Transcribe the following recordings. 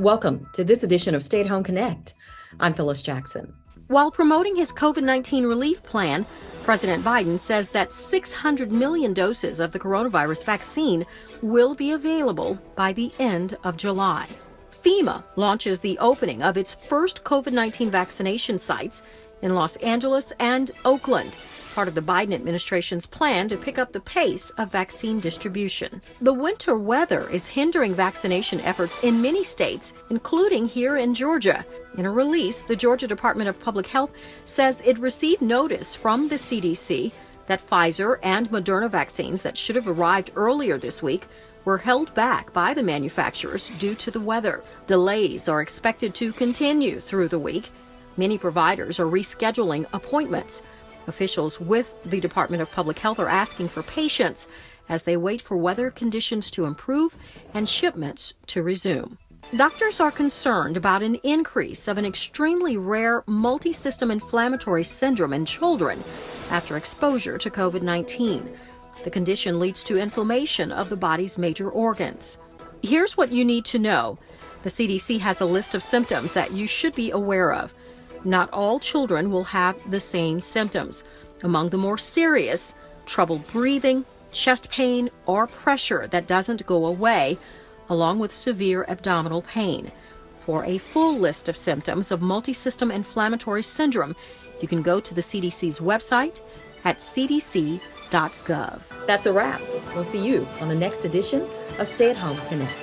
Welcome to this edition of Stay at Home Connect. I'm Phyllis Jackson. While promoting his COVID-19 relief plan, President Biden says that 600 million doses of the coronavirus vaccine will be available by the end of July. FEMA launches the opening of its first COVID-19 vaccination sites in Los Angeles and Oakland as part of the Biden administration's plan to pick up the pace of vaccine distribution. The winter weather is hindering vaccination efforts in many states, including here in Georgia. In a release, the Georgia Department of Public Health says it received notice from the CDC that Pfizer and Moderna vaccines that should have arrived earlier this week were held back by the manufacturers due to the weather. Delays are expected to continue through the week. Many providers are rescheduling appointments. Officials with the Department of Public Health are asking for patience as they wait for weather conditions to improve and shipments to resume. Doctors are concerned about an increase of an extremely rare multi-system inflammatory syndrome in children after exposure to COVID-19. The condition leads to inflammation of the body's major organs. Here's what you need to know. The CDC has a list of symptoms that you should be aware of. Not all children will have the same symptoms. Among the more serious, trouble breathing, chest pain, or pressure that doesn't go away, along with severe abdominal pain. For a full list of symptoms of multisystem inflammatory syndrome, you can go to the CDC's website at cdc.gov. That's a wrap. We'll see you on the next edition of Stay at Home Connect.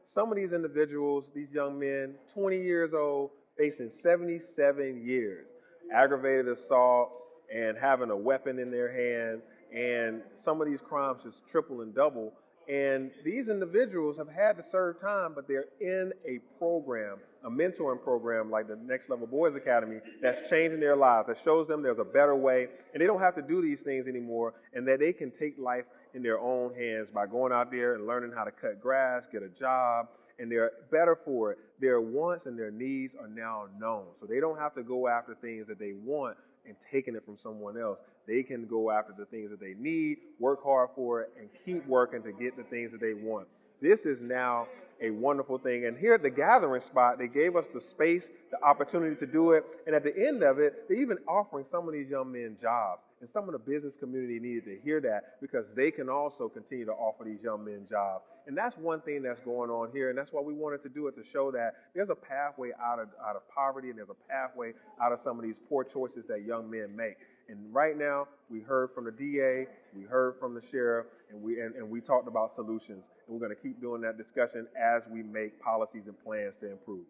Some of these individuals, these young men, 20 years old, facing 77 years, aggravated assault and having a weapon in their hand, and some of these crimes just triple and double. And these individuals have had to serve time, but they're in a program, a mentoring program like the Next Level Boys Academy that's changing their lives, that shows them there's a better way, and they don't have to do these things anymore, and that they can take life in their own hands by going out there and learning how to cut grass, get a job, and they're better for it. Their wants and their needs are now known. So they don't have to go after things that they want and taking it from someone else. They can go after the things that they need, work hard for it, and keep working to get the things that they want. This is now a wonderful thing. And here at the gathering spot, they gave us the space, the opportunity to do it. And at the end of it, they're even offering some of these young men jobs. And some of the business community needed to hear that because they can also continue to offer these young men jobs. And that's one thing that's going on here. And that's why we wanted to do it, to show that there's a pathway out of poverty, and there's a pathway out of some of these poor choices that young men make. And right now, we heard from the DA, we heard from the sheriff, and we talked about solutions. And we're going to keep doing that discussion as we make policies and plans to improve.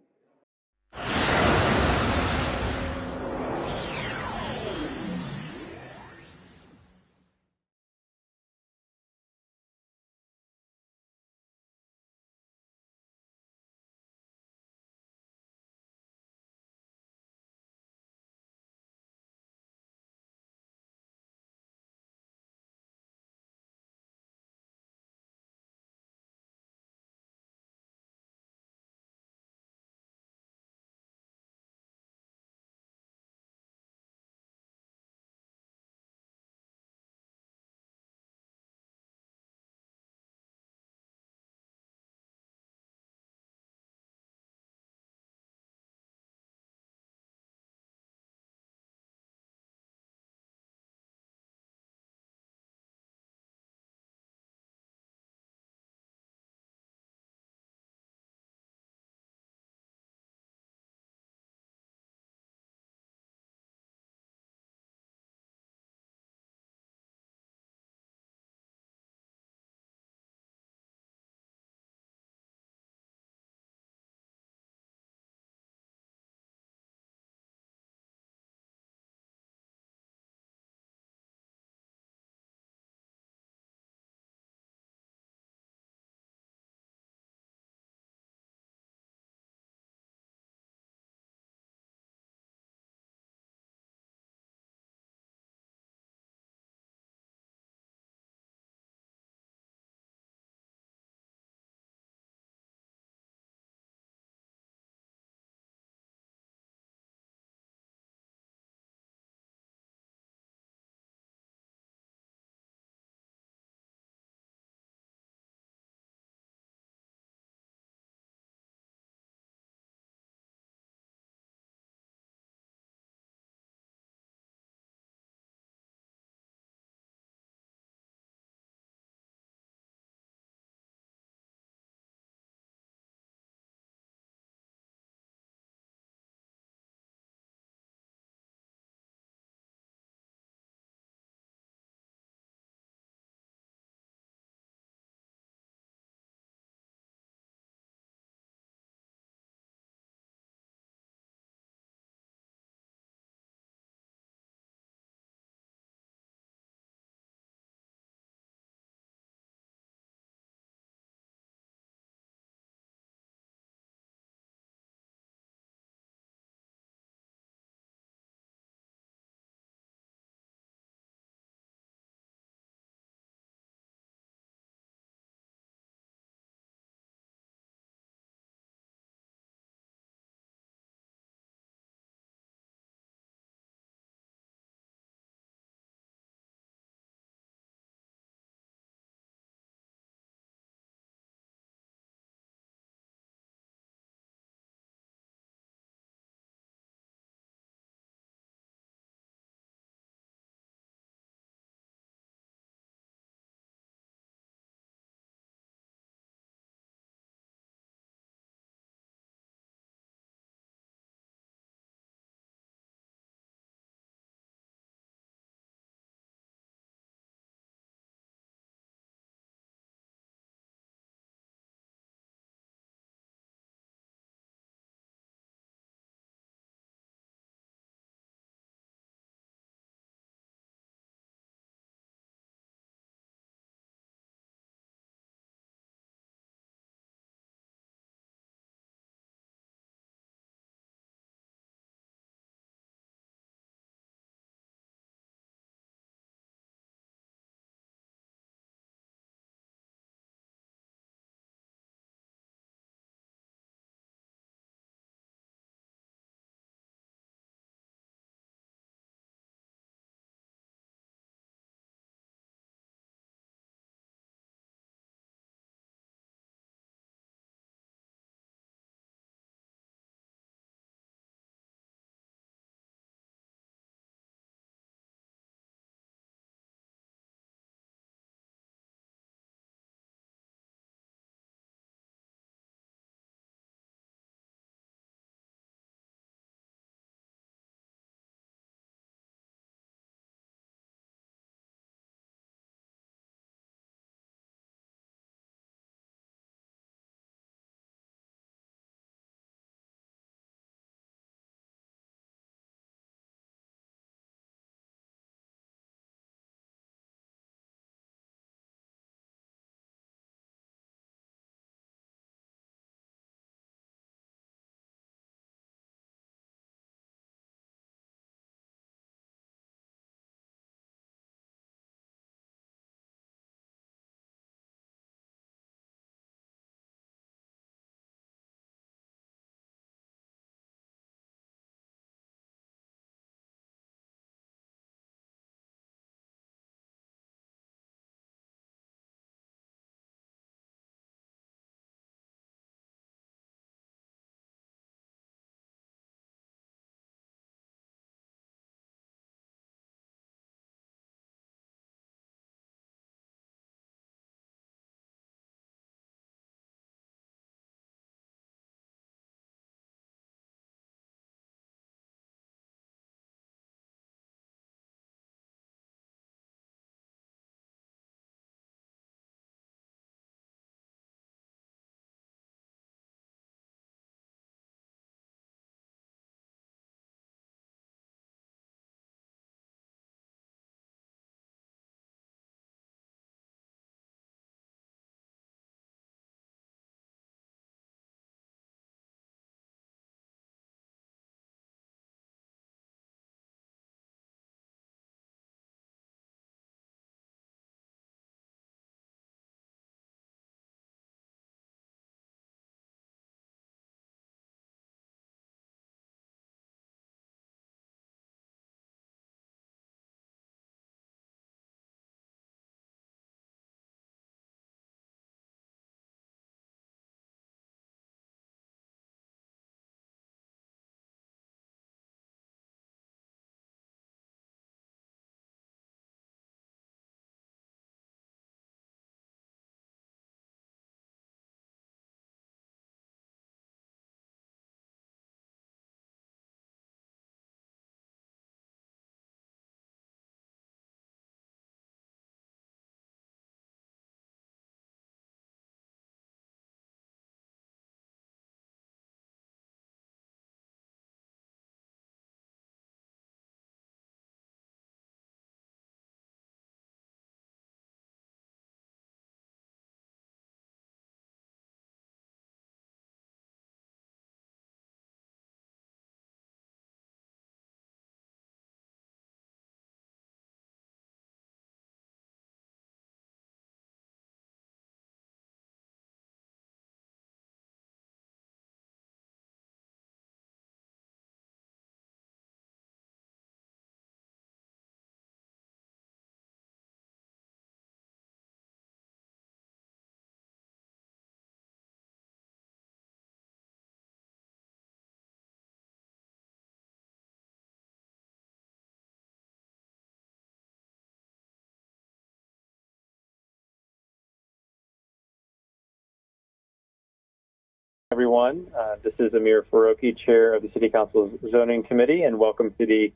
everyone. This is Amir Faroki, Chair of the City Council's Zoning Committee, and welcome to the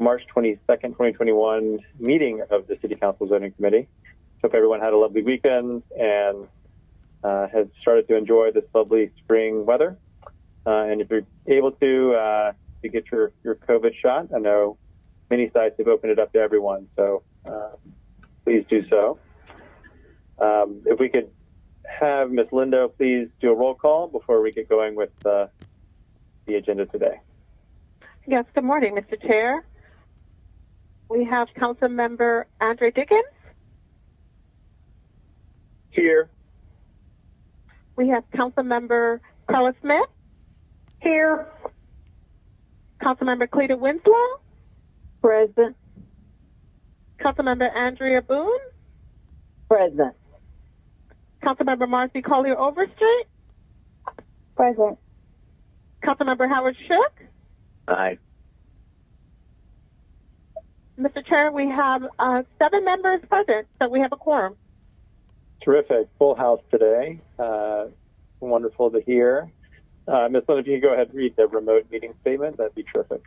March 22nd, 2021 meeting of the City Council Zoning Committee. Hope everyone had a lovely weekend and has started to enjoy this lovely spring weather. And if you're able to get your COVID shot, I know many sites have opened it up to everyone, so please do so. If we could have Ms. Lindo please do a roll call before we get going with the agenda today. Yes, good morning, Mr. Chair. We have Council Member Andre Dickens. Here. We have Council Member Carla Smith. Here. Council Member Cleta Winslow. Present. Council Member Andrea Boone. Present. Councilmember Marcy Collier Overstreet. Present. Councilmember Howard Shook. Aye. Mr. Chair, we have 7 members present, so we have a quorum. Terrific. Full house today. Wonderful to hear. Ms. Lynn, if you could go ahead and read the remote meeting statement, that'd be terrific.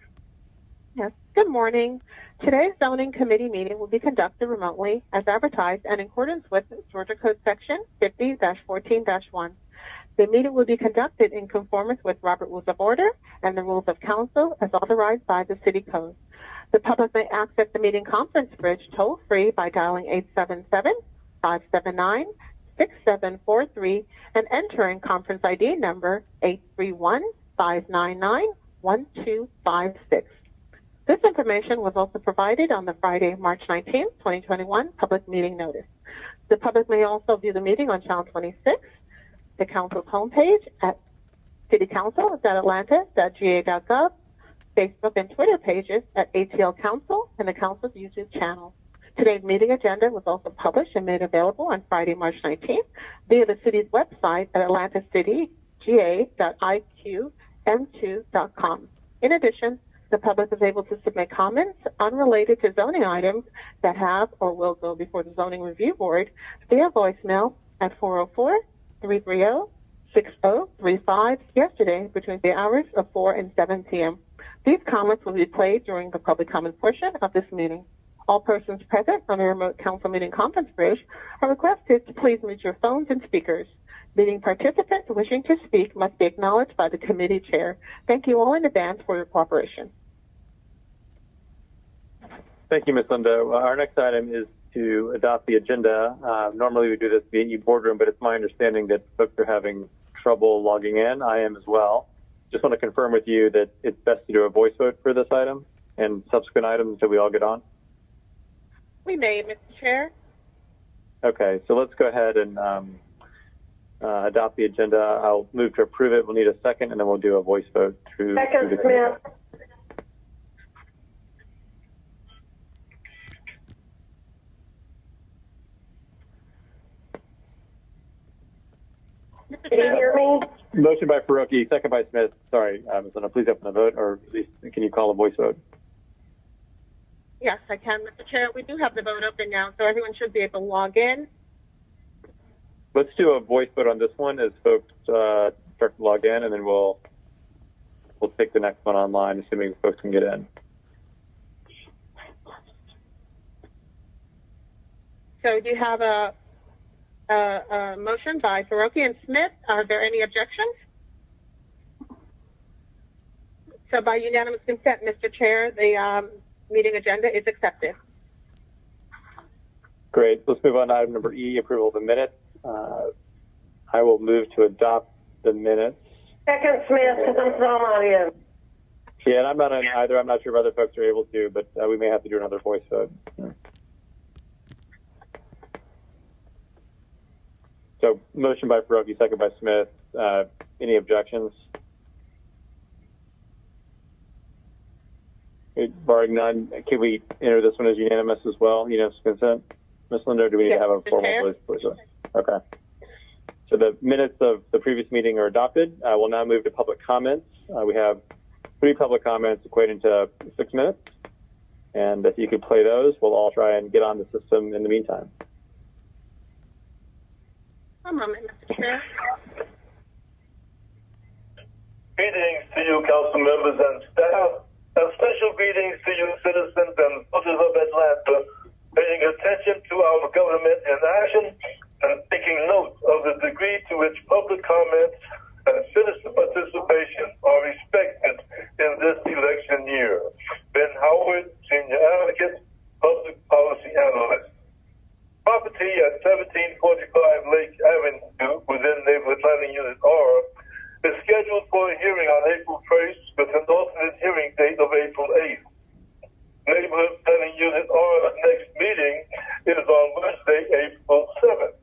Yes. Good morning. Today's zoning committee meeting will be conducted remotely as advertised and in accordance with Georgia Code Section 50-14-1. The meeting will be conducted in conformance with Robert Rules of Order and the Rules of Council as authorized by the City Code. The public may access the meeting conference bridge toll-free by dialing 877-579-6743 and entering conference ID number 831-599-1256. This information was also provided on the Friday, March 19, 2021 public meeting notice. The public may also view the meeting on Channel 26, the Council's homepage at citycouncil.atlanta.ga.gov, Facebook and Twitter pages at ATL Council, and the Council's YouTube channel. Today's meeting agenda was also published and made available on Friday, March 19th via the city's website at atlantacityga.iqm2.com. In addition, the public is able to submit comments unrelated to zoning items that have or will go before the Zoning Review Board via voicemail at 404-330-6035 yesterday between the hours of 4 and 7 p.m. These comments will be played during the public comment portion of this meeting. All persons present on the remote council meeting conference bridge are requested to please mute your phones and speakers. Meeting participants wishing to speak must be acknowledged by the committee chair. Thank you all in advance for your cooperation. Thank you, Ms. Lindo. Our next item is to adopt the agenda. Normally we do this via e-boardroom, but it's my understanding that folks are having trouble logging in. I am as well. Just want to confirm with you that it's best to do a voice vote for this item and subsequent items until we all get on. We may, Mr. Chair. Okay, so let's go ahead and adopt the agenda. I'll move to approve it. We'll need a second, and then we'll do a voice vote through the Smith. Can you hear me? Motion by Faroki, second by Smith. Sorry, Ms. Lynn, please open the vote, or at least can you call a voice vote? Yes, I can, Mr. Chair. We do have the vote open now, so everyone should be able to log in. Let's do a voice vote on this one as folks start to log in, and then we'll take the next one online, assuming folks can get in. So do you have a motion by Faroki and Smith? Are there any objections? So by unanimous consent, Mr. Chair, the meeting agenda is accepted. Great. Let's move on to item number E, approval of the minutes. I will move to adopt the minutes. Second, Smith, because I'm still on audio. Yeah, and I'm not on either. I'm not sure if other folks are able to, but we may have to do another voice vote. So motion by Faroki, second by Smith. Any objections? Barring none, can we enter this one as unanimous as well? Unanimous consent? Ms. Lindo, or do we need to have a formal voice vote? Okay. So the minutes of the previous meeting are adopted. We'll now move to public comments. We have 3 public comments equating to 6 minutes. And if you could play those, we'll all try and get on the system in the meantime. One moment, Mr. Chair. Greetings to you, council members and staff, and special greetings to you, citizens and voters of Atlanta, paying attention to our government in action and taking note of the degree to which public comments and citizen participation are respected in this election year. Ben Howard, Senior Advocate, Public Policy Analyst. Property at 1745 Lake Avenue within Neighborhood Planning Unit R is scheduled for a hearing on April 1st with an alternate hearing date of April 8th. Neighborhood Planning Unit R's next meeting is on Wednesday, April 7th.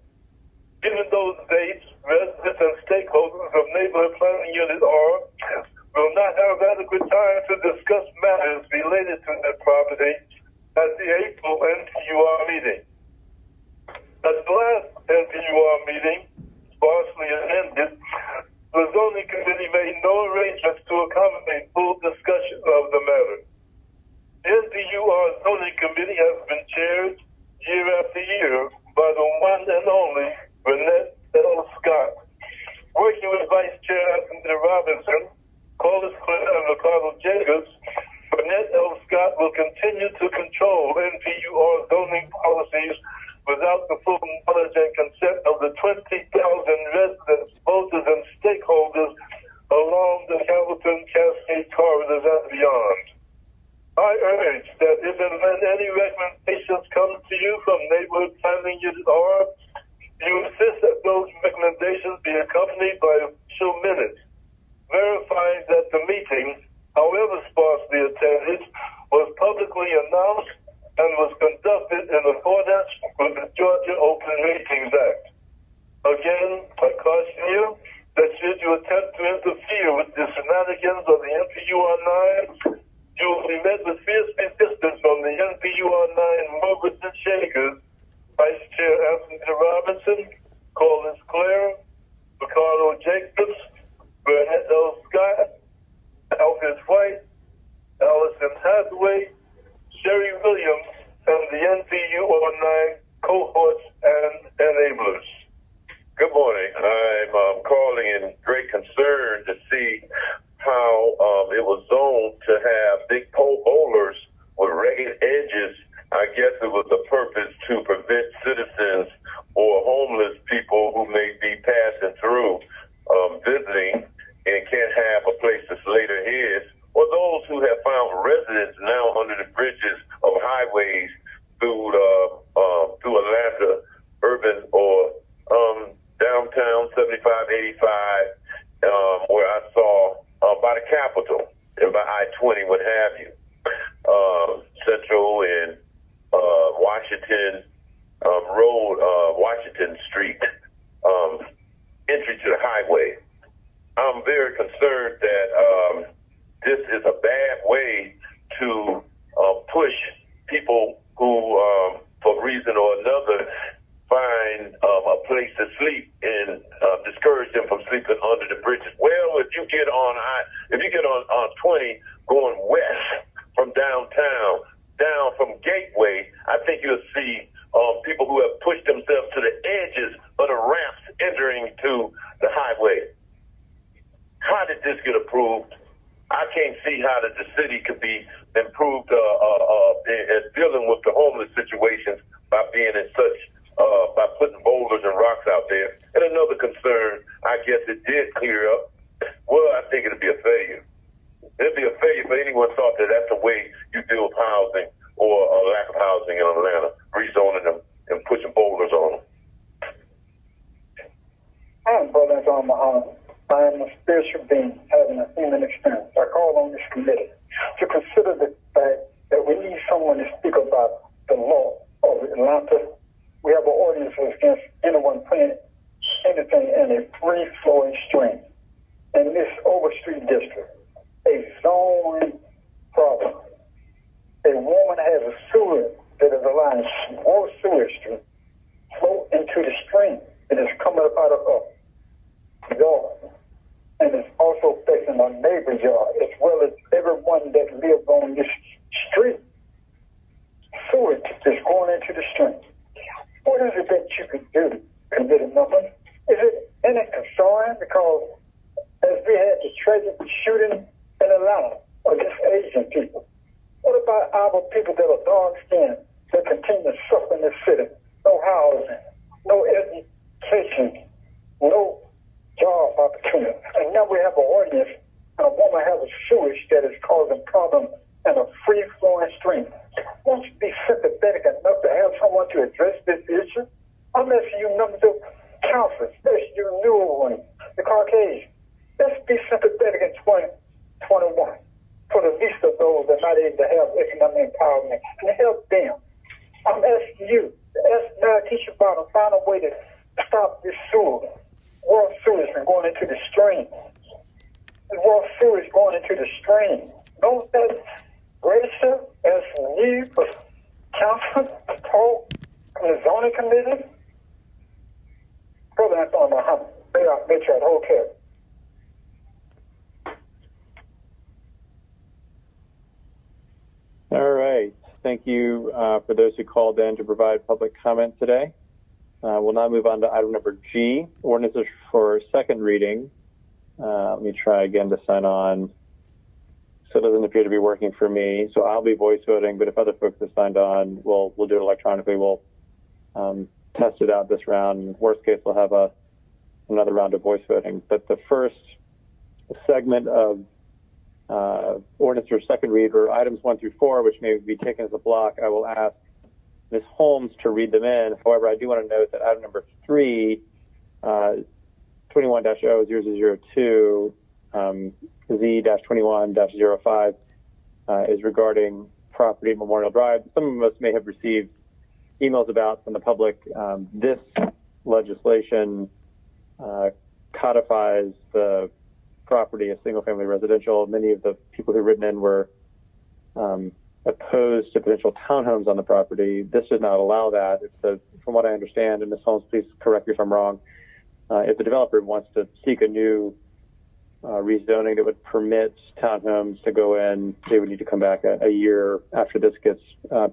Given those dates, residents and stakeholders of Neighborhood Planning Unit R will not have adequate time to discuss matters related to their property at the April NPUR meeting. At the last NPUR meeting, sparsely attended, the zoning committee made no arrangements to accommodate full discussion of the matter. The NPUR zoning committee has been chaired year after year by the one and only Renette L. Scott. Working with Vice Chair Anthony Robinson, Corliss Clare, and Ricardo Jacobs, Renette L. Scott will continue to control NPUR zoning policies without the full knowledge and consent of the 20,000 residents, voters, and stakeholders along the Hamilton Cascade corridors and beyond. I urge that if and when any recommendations come to you from Neighborhood Planning Unit R, you insist that those recommendations be accompanied by official minutes, verifying that the meeting, however sparsely attended, was publicly announced and was conducted in accordance with the Georgia Open Meetings Act. Again, I caution you that should you attempt to interfere with the shenanigans of the NPUR 9, you will be met with fierce resistance from the NPUR 9 movers and shakers, Vice Chair Anthony Robinson, Corliss Clare, Ricardo Jacobs, Bernette L. Scott, Alfred White, Allison Hathaway, Sherry Williams, and the NPUR 9 cohorts and enablers. Good morning. I'm calling in great concern to see how it was zoned to have big pole boulders with ragged edges. I guess it was a purpose to prevent citizens or homeless people who may be passing through visiting and can't have a place to lay their heads, or those who have found residence now under the bridges of highways through Atlanta, urban or downtown 7585, where I saw by the Capitol and by I-20, what have you, Central and Washington Road, Washington Street, entry to the highway. I'm very concerned that this is a bad way to push people who, for reason or another, find a place to sleep and discourage them from sleeping under the bridges. Well, if you get on 20 going west from downtown, down from Gateway, I think you'll see people who have pushed themselves to the edges of the ramps entering to the highway. How did this get approved? I can't see how the city could be improved in dealing with the homeless situations by being in such, by putting boulders and rocks out there. And another concern, I guess it did clear up. Well, I think it'll be a failure. It'll be a failure if anyone thought that that's the way you deal with housing or a lack of housing in Atlanta, rezoning them and pushing boulders on them. I'm Brother John Muhammad. I am a spiritual being having a human experience. I call on this committee to consider the fact that we need someone to speak about the law of Atlanta. We have an ordinance against anyone putting anything in a free-flowing stream. In this Overstreet district, a zone problem. A woman has a sewer that is allowing more sewer stream flow into the stream. It is coming up out of her yard. And it's also affecting our neighbor's yard, as well as everyone that lives on this street. Sewage is going into the stream. What is it that you could do, committee members? Is it any concern? Because as we had the treasurer Caucasian people? What about our people that are dark-skinned that continue to suffer in the city? No housing, no education, no job opportunity. And now we have an ordinance, and a woman has a sewage that is causing problems and a free-flowing stream. Won't you be sympathetic enough to have someone to address this issue? I'm asking you members of council, especially you newer ones, the Caucasian. Let's be sympathetic in 2021 for the least of those that are not able to have economic empowerment and help them. I'm asking you, ask now teach about and find a way to stop this sewer. World sewage from going into the stream. The world sewage going into the stream. Don't that register as need for council to talk from the zoning committee? Brother Anthony Muhammad, make sure whole care. All right. Thank you for those who called in to provide public comment today. We'll now move on to item number G, ordinances for second reading. Let me try again to sign on. So it doesn't appear to be working for me. So I'll be voice voting, but if other folks have signed on, we'll do it electronically. We'll test it out this round. Worst case, we'll have another round of voice voting. But the first segment of ordinance for second read are items 1 through 4, which may be taken as a block. I will ask Ms. Holmes to read them in. However, I do want to note that item number 3, 21-0002, Z-21-05, is regarding property at Memorial Drive. Some of us may have received emails about from the public. This legislation codifies the property as single-family residential. Many of the people who've written in were opposed to potential townhomes on the property. This does not allow that. From what I understand, and Ms. Holmes, please correct me if I'm wrong, if the developer wants to seek a new rezoning that would permit townhomes to go in, they would need to come back a year after this gets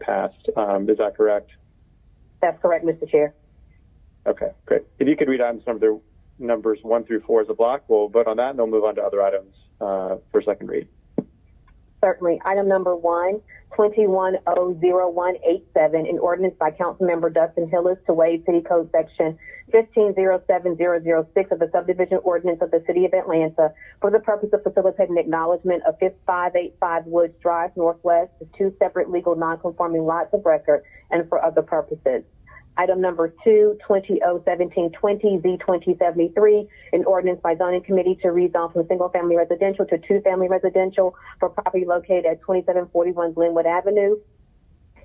passed. Is that correct? That's correct, Mr. Chair. Okay, great. If you could read items numbers 1 through 4 as a block, we'll vote on that, and then we'll move on to other items for second read. Certainly. Item number 1, 21-00187, an ordinance by Councilmember Dustin Hillis to waive City Code Section 15-07006 of the Subdivision Ordinance of the City of Atlanta for the purpose of facilitating acknowledgement of 585 Woods Drive Northwest to 2 separate legal non-conforming lots of record and for other purposes. Item number 2, 20-01720, Z-2073, an ordinance by Zoning Committee to rezone from single-family residential to 2-family residential for property located at 2741 Glenwood Avenue,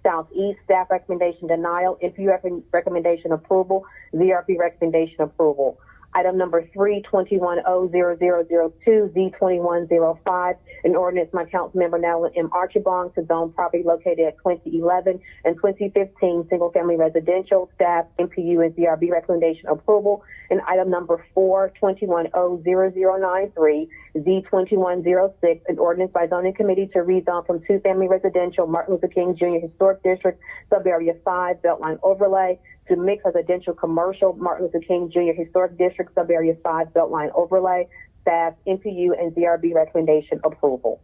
Southeast. Staff recommendation denial. NPU recommendation approval. ZRB recommendation approval. Item number 3, 21-00002, Z-2105, an ordinance by Councilmember Natalie M. Archibong to zone property located at 2011 and 2015 single-family residential. Staff, NPU, and ZRB recommendation approval. And item number 4, 21-00093, Z-2106, an ordinance by Zoning Committee to rezone from 2-family residential Martin Luther King Jr. Historic District, Sub-Area 5, Beltline Overlay, to mixed residential commercial Martin Luther King Jr. Historic District, Sub-Area 5, Beltline Overlay. Staff, NPU, and ZRB recommendation approval.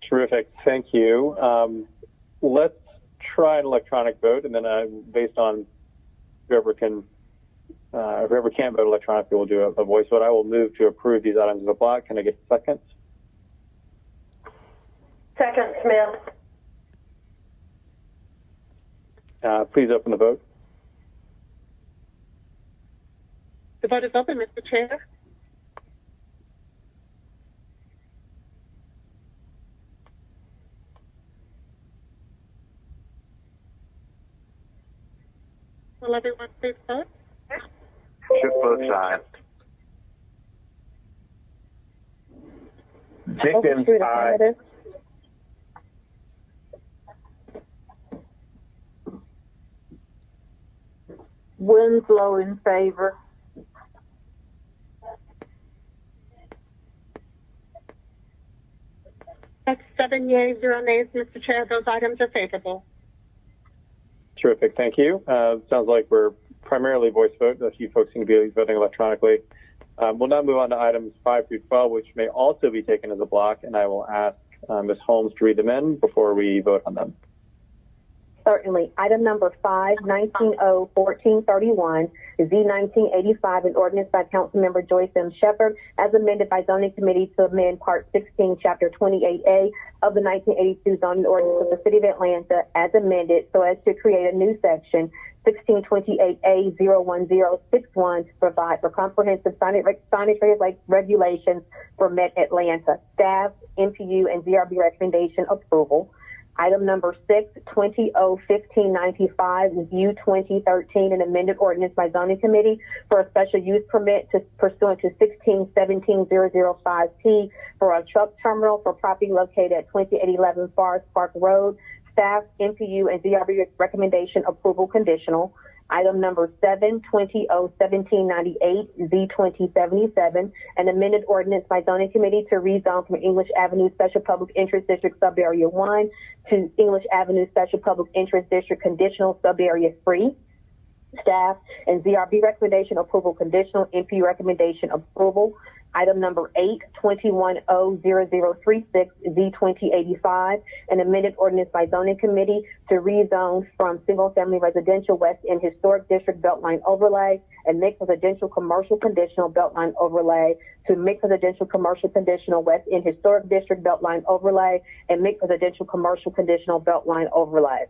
Terrific. Thank you. Let's try an electronic vote, and then based on whoever can't vote electronically, we'll do a voice vote. I will move to approve these items as a block. Can I get seconds? Second, Smith. Please open the vote. The vote is open, Mr. Chair. Will everyone please vote? Should vote aye. Jenkins, aye. Winslow in favor. That's 7 yeas, 0 nays, Mr. Chair. Those items are favorable. Terrific. Thank you. Sounds like we're primarily voice vote. A few folks seem to be voting electronically. We'll now move on to items 5 through 12, which may also be taken as a block, and I will ask Ms. Holmes to read them in before we vote on them. Certainly. Item number 5, 19-0-1431, Z-1985, an ordinance by Councilmember Joyce M. Shepherd, as amended by Zoning Committee to amend Part 16, Chapter 28A of the 1982 zoning ordinance of the City of Atlanta, as amended, so as to create a new section, 1628A-01061, to provide for comprehensive signage regulations for Met Atlanta. Staff, MPU, and ZRB recommendation approval. Item number 6, 20-0-1595, View 2013, an amended ordinance by Zoning Committee for a special use permit pursuant to 16-17-005P for a truck terminal for property located at 2811 Forest Park Road. Staff, MPU, and ZRB recommendation approval conditional. Item number 7, 20-0-1798, Z-2077, an amended ordinance by Zoning Committee to rezone from English Avenue Special Public Interest District Subarea 1 to English Avenue Special Public Interest District Conditional Subarea 3. Staff and ZRB recommendation approval conditional, MPU recommendation approval. Item number 8, 21-0-0036, Z-2085, an amended ordinance by Zoning Committee to rezone from single-family residential West End Historic District Beltline Overlay and mixed residential commercial conditional Beltline Overlay to mixed residential commercial conditional West End Historic District Beltline Overlay and mixed residential commercial conditional Beltline Overlay.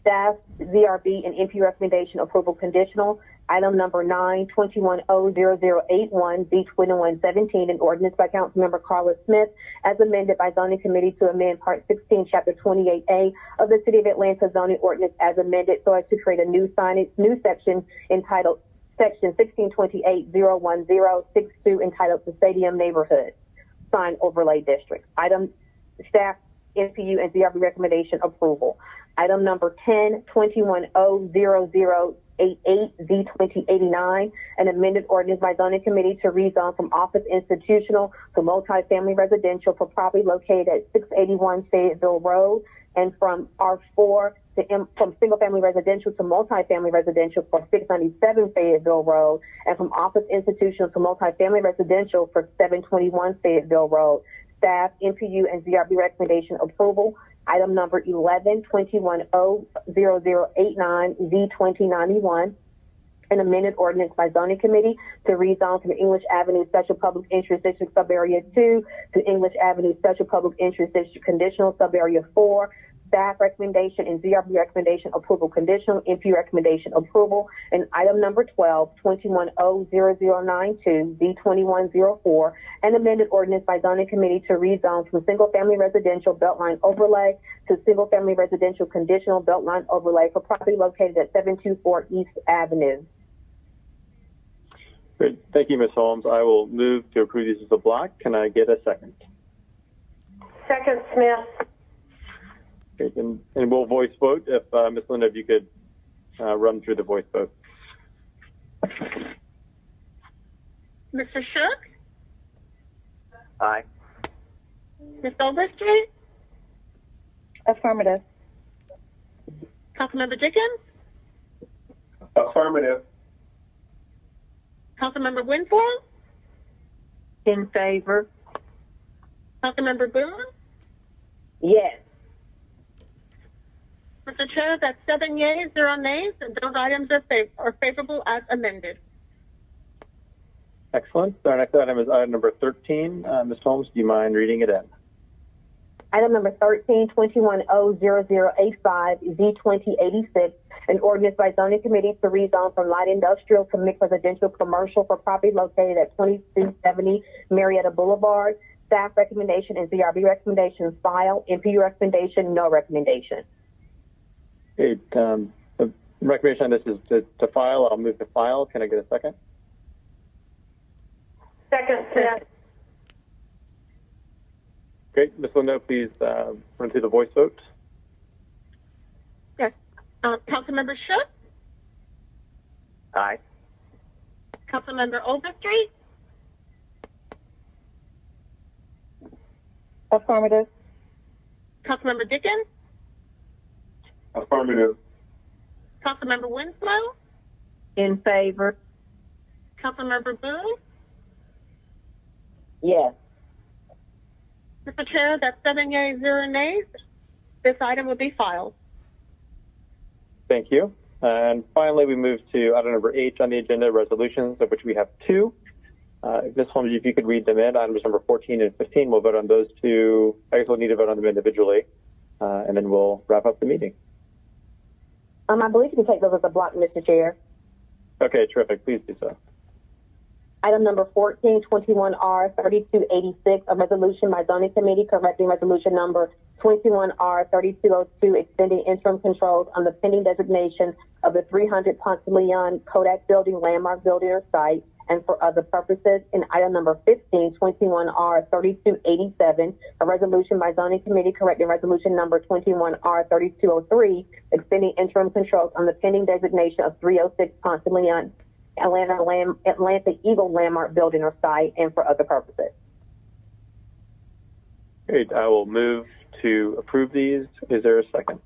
Staff, ZRB, and MP recommendation approval conditional. Item number 9, 21-0-0081, Z-2117, an ordinance by Councilmember Carla Smith, as amended by Zoning Committee to amend Part 16, Chapter 28A of the City of Atlanta zoning ordinance as amended, so as to create a new section entitled Section 1628-01062, entitled the Stadium Neighborhood Sign Overlay District. Item staff, MPU, and ZRB recommendation approval. Item number 10, 21-0-0088, Z-2089, an amended ordinance by Zoning Committee to rezone from office institutional to multifamily residential for property located at 681 Fayetteville Road, and from R4 from single-family residential to multifamily residential for 697 Fayetteville Road, and from office institutional to multifamily residential for 721 Fayetteville Road. Staff, MPU, and ZRB recommendation approval. Item number 11, 21-0-0089, Z-2091, an amended ordinance by Zoning Committee to rezone from English Avenue Special Public Interest District Subarea 2 to English Avenue Special Public Interest District Conditional Subarea 4. Staff recommendation and ZRB recommendation approval conditional, MP recommendation approval. And item number 12, 21-0-0092, Z-2104, an amended ordinance by Zoning Committee to rezone from single-family residential Beltline Overlay to single-family residential conditional Beltline Overlay for property located at 724 East Avenue. Great. Thank you, Ms. Holmes. I will move to approve these as a block. Can I get a second? Second, Smith. Okay, and we'll voice vote. If Ms. Linda, if you could run through the voice vote. Mr. Shook? Aye. Ms. Overstreet? Affirmative. Councilmember Dickens? Affirmative. Councilmember Winslow? In favor. Councilmember Boone? Yes. Mr. Chair, that's 7 yeas, 0 nays, and those items are favorable as amended. Excellent. Our next item is item number 13. Ms. Holmes, do you mind reading it in? Item number 13, 21-0-0085, Z-2086, an ordinance by Zoning Committee to rezone from light industrial to mixed residential commercial for property located at 2270 Marietta Boulevard. Staff recommendation and ZRB recommendation file. MPU recommendation, no recommendation. Okay, the recommendation on this is to file. I'll move to file. Can I get a second? Second, Smith. Great. Ms. Linda, please run through the voice vote. Yes. Councilmember Shook? Aye. Councilmember Overstreet? Affirmative. Councilmember Dickens? Affirmative. Councilmember Winslow? In favor. Councilmember Boone? Yes. Mr. Chair, that's 7 yeas, 0 nays. This item will be filed. Thank you. And finally, we move to item number 8 on the agenda, resolutions, of which we have 2. Ms. Holmes, if you could read them in, items number 14 and 15, we'll vote on those 2. I guess we'll need to vote on them individually, and then we'll wrap up the meeting. I believe you can take those as a block, Mr. Chair. Okay, terrific. Please do so. Item number 1421R 3286, a resolution by zoning committee correcting resolution number 21R 3202, extending interim controls on the pending designation of the 300 Ponce de Leon Kodak building landmark building or site and for other purposes. And item number 1521R 3287, a resolution by zoning committee correcting resolution number 21R 3203, extending interim controls on the pending designation of 306 Ponce de Leon Atlanta Eagle landmark building or site and for other purposes. Great. I will move to approve these. Is there a second?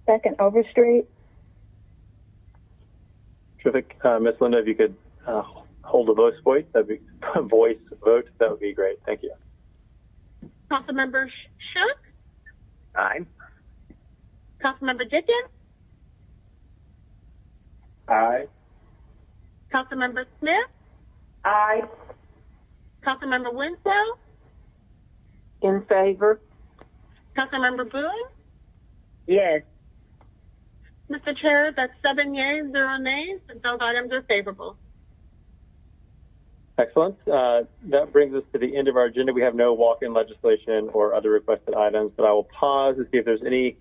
Second, Overstreet. Terrific. Ms. Linda, if you could hold a voice vote, that would be great. Thank you. Councilmember Shook? Aye. Councilmember Dickens? Aye. Councilmember Smith? Aye. Councilmember Winslow? In favor. Councilmember Boone? Yes. Mr. Chair, that's 7 yeas, 0 nays. Those items are favorable. Excellent. That brings us to the end of our agenda. We have no walk-in legislation or other requested items, but I will pause to see if there's any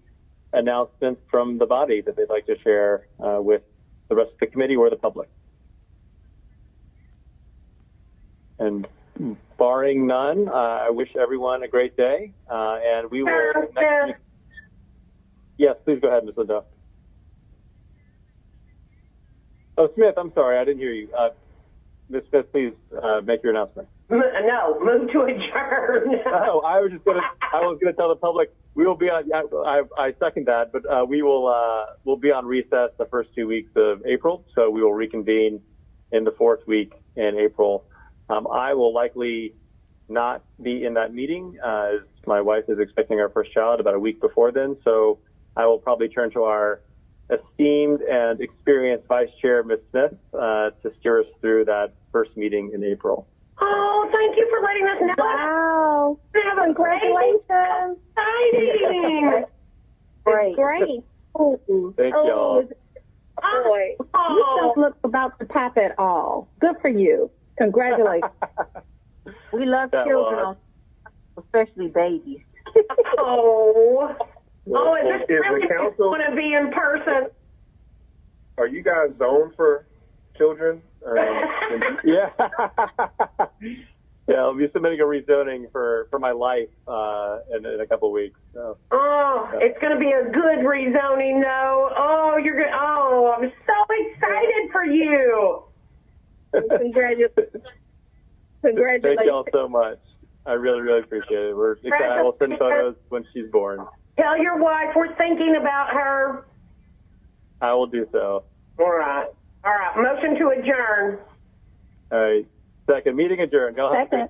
announcements from the body that they'd like to share with the rest of the committee or the public. And barring none, I wish everyone a great day, and we will next week. Yes, please go ahead, Ms. Linda. Oh, Smith, I'm sorry, I didn't hear you. Ms. Smith, please make your announcement. No, move to adjourn. Oh, I was gonna tell the public we will be on. I second that, but we'll be on recess the first 2 weeks of April, so we will reconvene in the 4th week in April. I will likely not be in that meeting as my wife is expecting our first child about a week before then, so I will probably turn to our esteemed and experienced Vice Chair, Ms. Smith, to steer us through that first meeting in April. Oh, thank you for letting us know. Wow. Congratulations. Exciting. Great. Great. Thank y'all. Boy, you don't look about to pop at all. Good for you. Congratulations. We love children, especially babies. Oh, Well, is this really going to be in person? Are you guys zoned for children? Yeah. Yeah, I'll be submitting a rezoning for my life in a couple of weeks. So. Oh, it's going to be a good rezoning, though. Oh, you're good. Oh, I'm so excited for you. Congratulations. Thank y'all so much. I really, really appreciate it. We're excited. I will send photos when she's born. Tell your wife we're thinking about her. I will do so. All right. All right. Motion to adjourn. All right. Second. Meeting adjourned. Go ahead. Second.